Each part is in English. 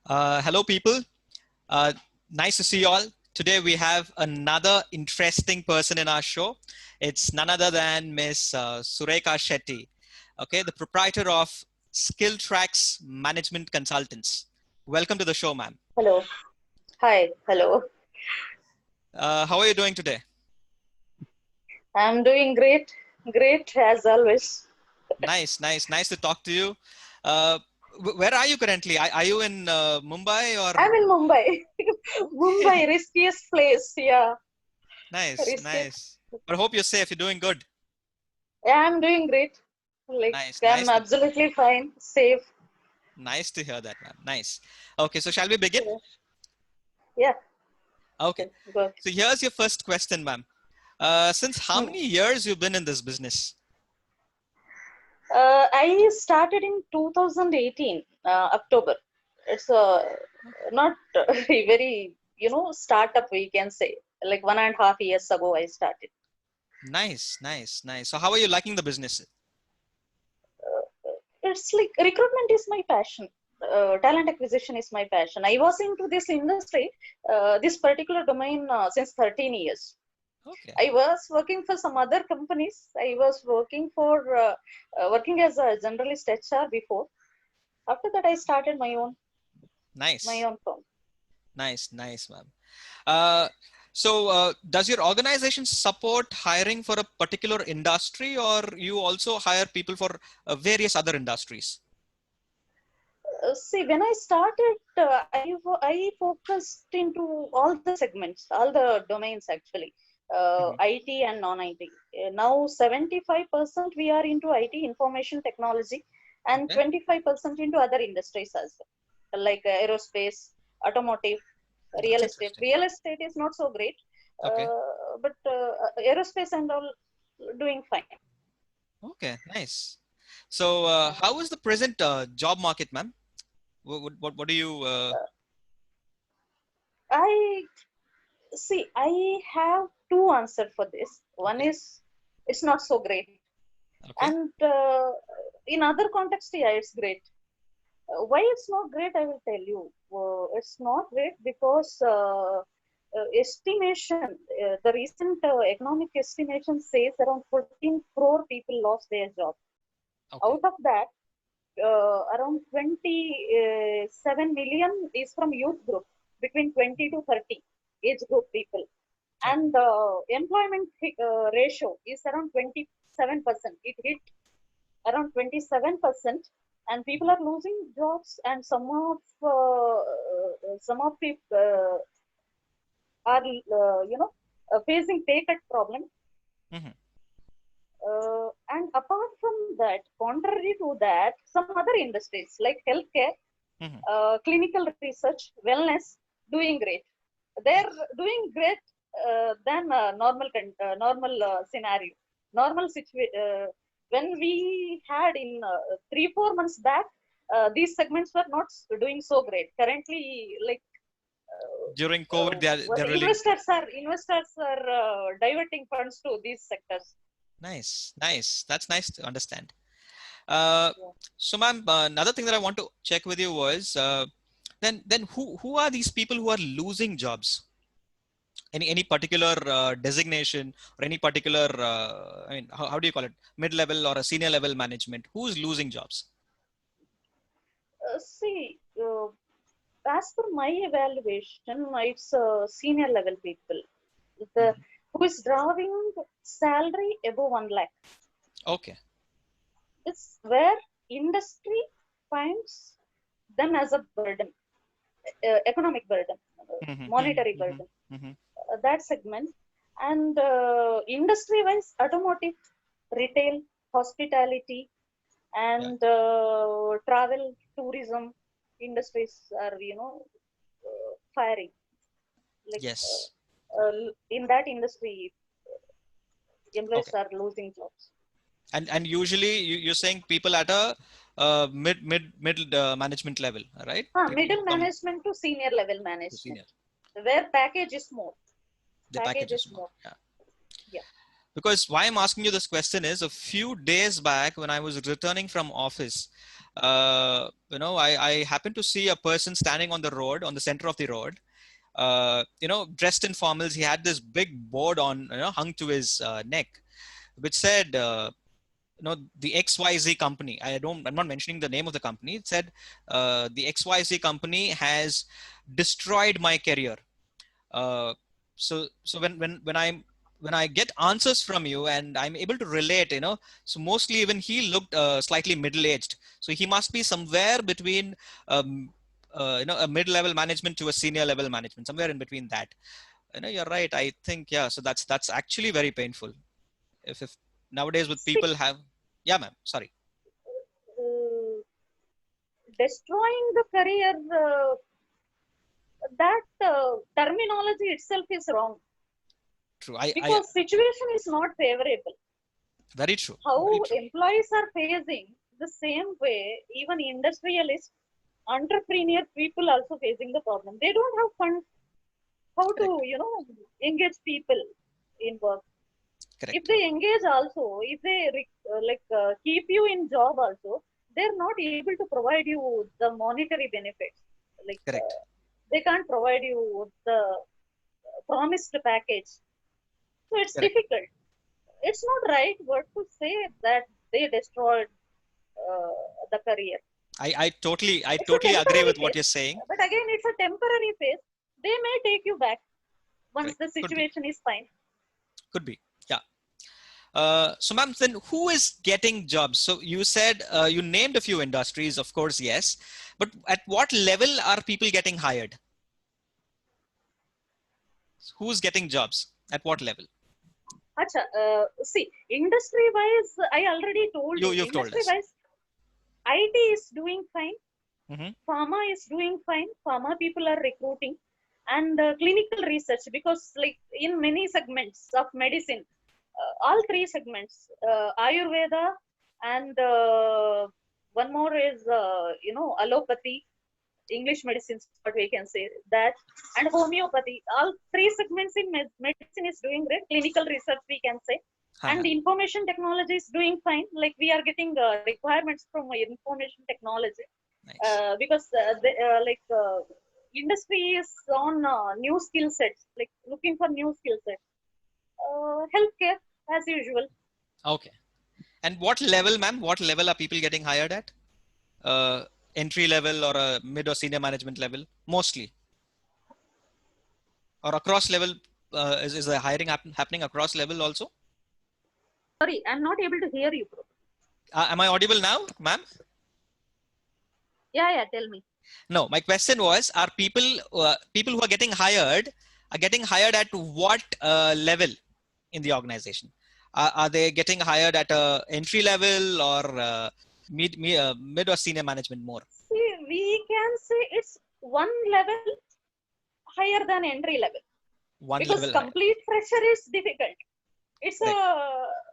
Hello, people. Uh, nice to see you all. Today we have another interesting person in our show. It's none other than Miss Sureka Shetty, okay, the proprietor of Skill Tracks Management Consultants. Welcome to the show, ma'am. Hello. Hi. Hello. How are you doing today? I'm doing great. Great as always. Nice to talk to you. Uh, where are you currently? Are you in Mumbai I'm or? in Mumbai. Mumbai, Okay, riskiest place. Yeah, riskiest. nice. But I hope you're safe. You're doing good. Yeah, I'm doing great. Like, Nice, I'm nice to absolutely fine, safe. Nice to hear that, ma'am. Nice. Okay, so shall we begin? Yeah, yeah, Okay. can go. So here's your first question, ma'am. Since how Hmm. many years you've been in this business? I started in 2018, October. It's not very, startup, we can say. Like 1.5 years ago, I started. Nice. So how are you liking the business? It's like recruitment is my passion. Talent acquisition is my passion. I was into this industry, this particular domain, since 13 years. Okay. I was working for some other companies. I was working as a generalist HR before. After that, I started my Nice. own firm. Nice, ma'am. Uh, so does your organization support hiring for a particular industry, or you also hire people for various other industries? See, when I started, I focused into all the segments, all the domains actually, Mhm. IT and non-IT. Now, 75% we are into IT, information technology, and Okay. 25% into other industries as well, like aerospace, automotive, real That's estate. interesting. Real estate is not so great, Okay. but aerospace and all doing fine. Okay. Nice. So how is the present job market, ma'am? What do you? I See, I have two answers for this. One Okay. is it's not so great, Okay. and in other context, yeah, it's great. Why it's not great, I will tell you. It's not great because estimation, the recent economic estimation says around 14 crore people lost their job. Okay. Out of that, around 27 million is from youth group between 20 to 30 age group people, Okay. and employment ratio is around 27%. It hit around 27%, and people are losing jobs, and some of people are facing pay cut problem. Hmm. And apart from that, contrary to that, some other industries like healthcare, Hmm. clinical research, wellness, doing great. They're doing great than normal scenario, normal situation. When we had in 3 4 months back, these segments were not doing so great. Currently, like During COVID, they're what really investors are diverting funds to these sectors. nice. That's nice to understand. Uh, Yeah. so, ma'am, another thing that I want to check with you was then who are these people who are losing jobs? Any particular designation or any particular I mean, how do you call it? Mid-level or a senior level management? Who's losing jobs? See, as per my evaluation, it's senior level people, the Mhm. who is drawing salary above 1 lakh. Okay. It's where industry finds them as a burden, economic burden, Mhm, mhm, monetary mhm, burden. mhm. That segment, and industry-wise, automotive, retail, hospitality, Yeah. and travel, tourism industries are firing. Like Yes. in that industry, employees Okay. are losing jobs. And usually you're saying people at a middle management level, right? People who Middle come management to senior level to management, senior, where package is more. the Package package is is more. more. Yeah. Yeah. Because why I'm asking you this question is a few days back when I was returning from office, I happened to see a person standing on the road, on the center of the road, dressed in formals. He had this big board on, hung to his neck, which said, the XYZ company. I'm not mentioning the name of the company. It said, the XYZ company has destroyed my career. So when I get answers from you and I'm able to relate, so mostly even he looked slightly middle-aged. So he must be somewhere between, a mid-level management to a senior level management, somewhere in between that. You're right. I think, yeah. So that's actually very painful. If nowadays with See, people have, yeah, ma'am. Sorry. uh, destroying the career, that terminology itself is wrong, True. I because situation is not favorable. very true. How Very true. employees are facing the same way, even industrialists, entrepreneur people also facing the problem. They don't have funds how to Correct. engage people in work. If Correct. they engage also, if they keep you in job also, they're not able to provide you the monetary benefits. like Correct. uh, they can't provide you the promised package, so it's Correct. difficult. It's not right word to say that they destroyed uh, the career. I It's a totally agree temporary with what phase, you're saying. but again, it's a temporary phase. They may take you back once Correct. the Could be. situation is fine. Could be. Yeah. So, ma'am, then who is getting jobs? So you said you named a few industries, of course, yes. But at what level are people getting hired? Who's getting jobs? At what level? Acha, see, industry wise, I already told you, You've told industry us. wise, IT is doing fine, Mm-hmm. pharma is doing fine, pharma people are recruiting, and clinical research, because like in many segments of medicine, all three segments, Ayurveda, and one more is, allopathy, English medicines, what we can say that, and homeopathy. All three segments in medicine is doing great. Clinical research, we can say, and Uh-huh. information technology is doing fine. Like we are getting requirements from information technology, Nice. because industry is on new skill sets, like looking for new skill sets. Healthcare as usual. Okay. And what level, ma'am? What level are people getting hired at? Uh, Entry level or a mid or senior management level? Mostly. Or across level? Is the hiring happening across level also? Sorry, I'm not able to hear you, bro. Am I audible now, ma'am? Yeah, yeah. Tell me. No, my question was: are people who are getting hired at what level in the organization? Are they getting hired at a entry level or mid or senior management more? See, we can say it's one level higher than entry level, One because level higher. complete fresher is difficult. It's a Correct.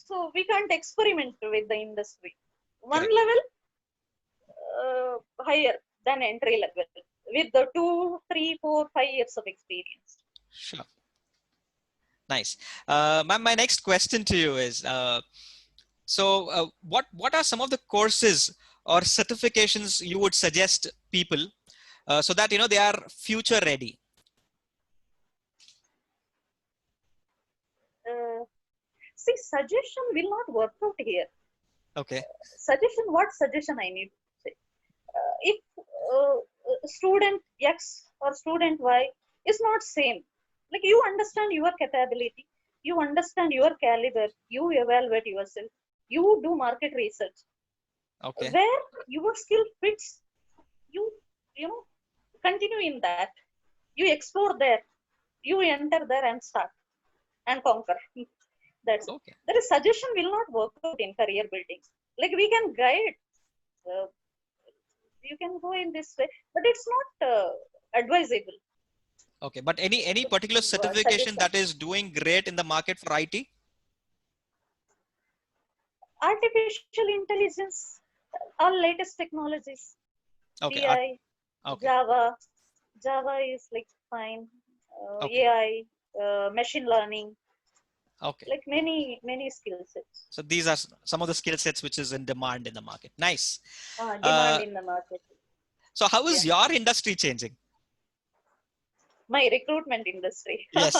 So we can't experiment with the industry. One Correct. level higher than entry level with the 2, 3, 4, 5 years of experience. Sure. Nice. Ma'am, my next question to you is: what are some of the courses or certifications you would suggest people so that they are future ready? Uh, See, suggestion will not work out here. Okay. Suggestion, what suggestion I need to say? If student X or student Y is not same, like you understand your capability, you understand your caliber, you evaluate yourself, you do market research, Okay. where your skill fits, you you know continue in that, you explore there, you enter there and start and conquer. That's it. Okay. There is suggestion will not work out in career building. Like we can guide, uh, you can go in this way, but it's not advisable. Okay. But any particular certification Suggestion. that is doing great in the market for IT? Artificial intelligence, all latest technologies, Okay. BI, Okay. Java. Java is like fine. Okay. AI, machine learning. Okay. Like many skill sets. So these are some of the skill sets which is in demand in the market. Nice. Demand Uh, in the market. so how Yeah. is your industry changing? My recruitment industry. Yes.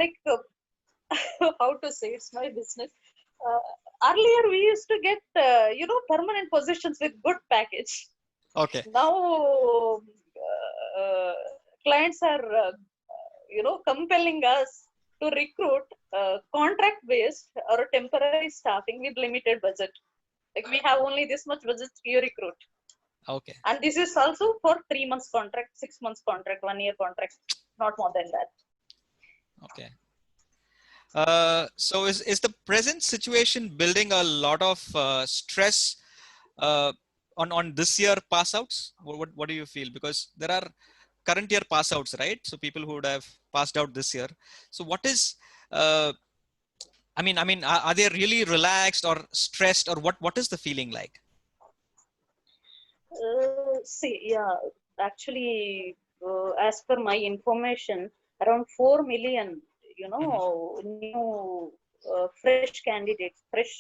Like how to say, it's my business. Uh, Earlier we used to get permanent positions with good package. Okay. Now clients are compelling us to recruit contract based or temporary staffing with limited budget. Like we have only this much budget, you recruit. Okay. And this is also for 3 months contract, 6 months contract, 1 year contract, not more than that. Okay. So is the present situation building a lot of stress uh, on this year pass outs? What do you feel? Because there are current year pass outs, right? So people who would have passed out this year. So what is uh, are they really relaxed or stressed, or what is the feeling like? See, yeah, actually, as per my information, around 4 million, Hmm. new fresh candidates, fresh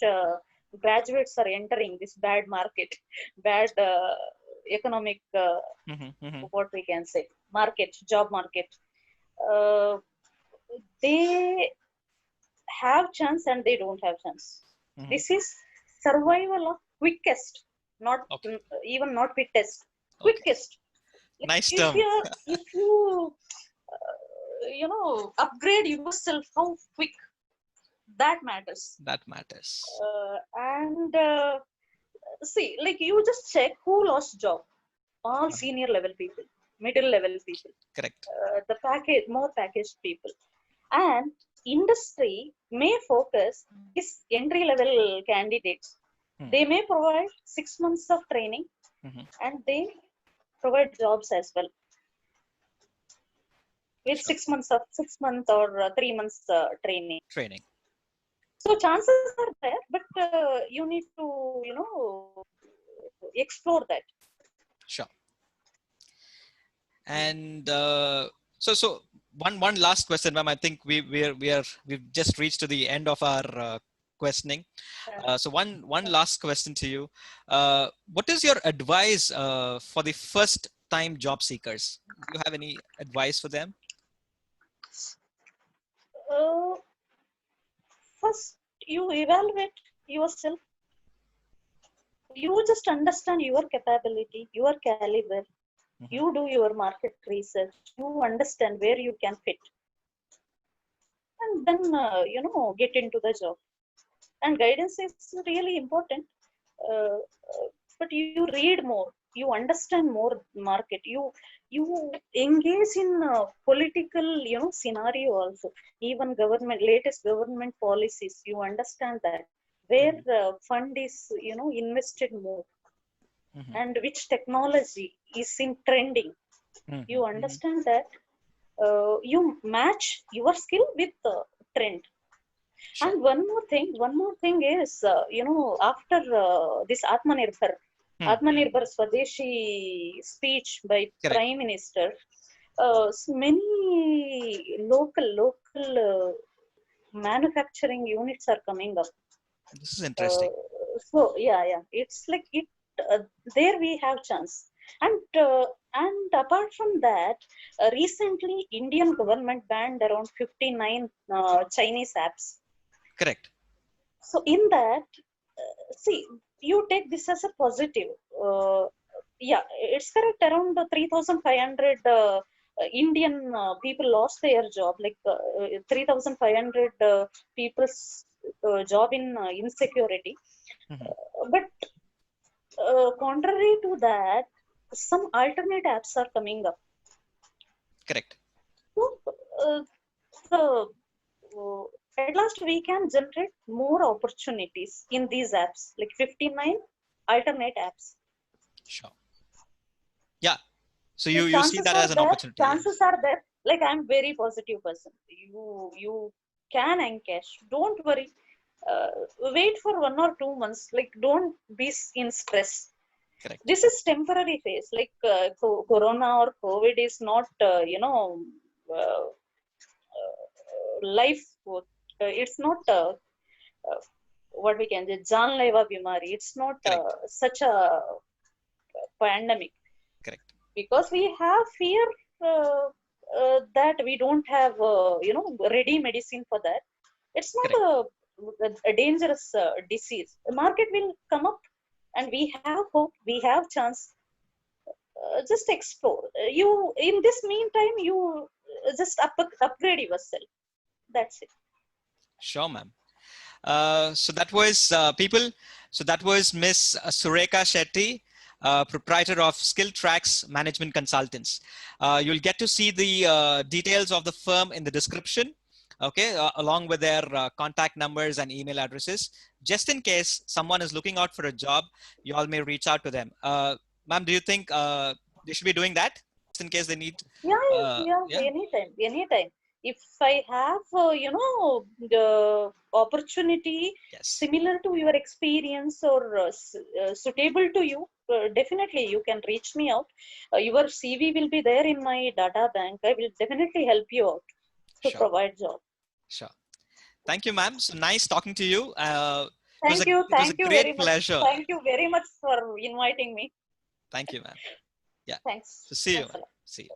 graduates are entering this bad market, bad economic, Hmm. Hmm. what we can say, market, job market. Uh, they have chance and they don't have chance. Hmm. This is survival of quickest, not Okay. even not fittest, Okay. quickest. Like Nice term. if you upgrade yourself, how quick, that matters. That matters. And see, like you just check who lost job. All Uh-huh. senior level people, middle level people, Correct. the package more packaged people, and industry may focus these entry level candidates. Hmm. They may provide 6 months of training, Hmm. and they provide jobs as well with Sure. 6 months or 3 months training. Training. So chances are there, but you need to explore that. Sure. And so one last question, ma'am. I think we've just reached to the end of our questioning. So one last question to you. What is your advice for the first time job seekers? Do you have any advice for them? Uh, First, you evaluate yourself. You just understand your capability, your caliber. Hmm. You do your market research. You understand where you can fit, and then get into the job. And guidance is really important. Uh, but you read more, you understand more market. You engage in political scenario also. Even government latest government policies, you understand that where Hmm. fund is invested more, Hmm. and which technology is in trending. Hmm. You Hmm. understand that you match your skill with the trend. Sure. And one more thing is, after this Hmm. Atmanirbhar Swadeshi speech by Correct. Prime Minister, many local manufacturing units are coming up. This is Uh, interesting. so yeah, it's like it. Uh, there we have chance, and apart from that, recently Indian government banned around 59 Chinese apps. Correct. So in that, see, you take this as a positive. Uh, yeah, it's correct. Around 3,500 Indian people lost their job, like 3,500 people's job in insecurity. Hmm. But contrary to that, some alternate apps are coming up. Correct. So, the at last we can generate more opportunities in these apps, like 59 alternate apps. Sure. Yeah. So So you see that as an opportunity. Yeah. chances are there. Like I'm very positive person. You can encash. Don't worry. Uh, Wait for 1 or 2 months. Like don't be in stress. Correct. This is temporary phase. Like Corona or COVID is not uh, life. It's not what we can say, janleva bimari. It's not Correct. such a pandemic, Correct. because we have fear that we don't have ready medicine for that. It's not Correct. a dangerous disease. The market will come up, and we have hope, we have chance. Just explore. You in this meantime, you just upgrade yourself. That's it. Sure, ma'am. So that was people. So that was Miss Sureka Shetty, proprietor of Skill Tracks Management Consultants. You'll get to see the details of the firm in the description, okay, along with their contact numbers and email addresses. Just in case someone is looking out for a job, you all may reach out to them. Ma'am, do you think they should be doing that? Just in case they need, Yeah, yeah, yeah? anytime, anytime. If I have, the opportunity Yes, similar to your experience or suitable to you, definitely you can reach me out. Your CV will be there in my data bank. I will definitely help you out to sure, provide job. sure. Thank you, ma'am. So nice talking to you. It was a Thank you great very much. pleasure. Thank you very much for inviting me. Thank you, ma'am. Yeah. Thanks. So see you, Thanks a ma'am. lot. See you.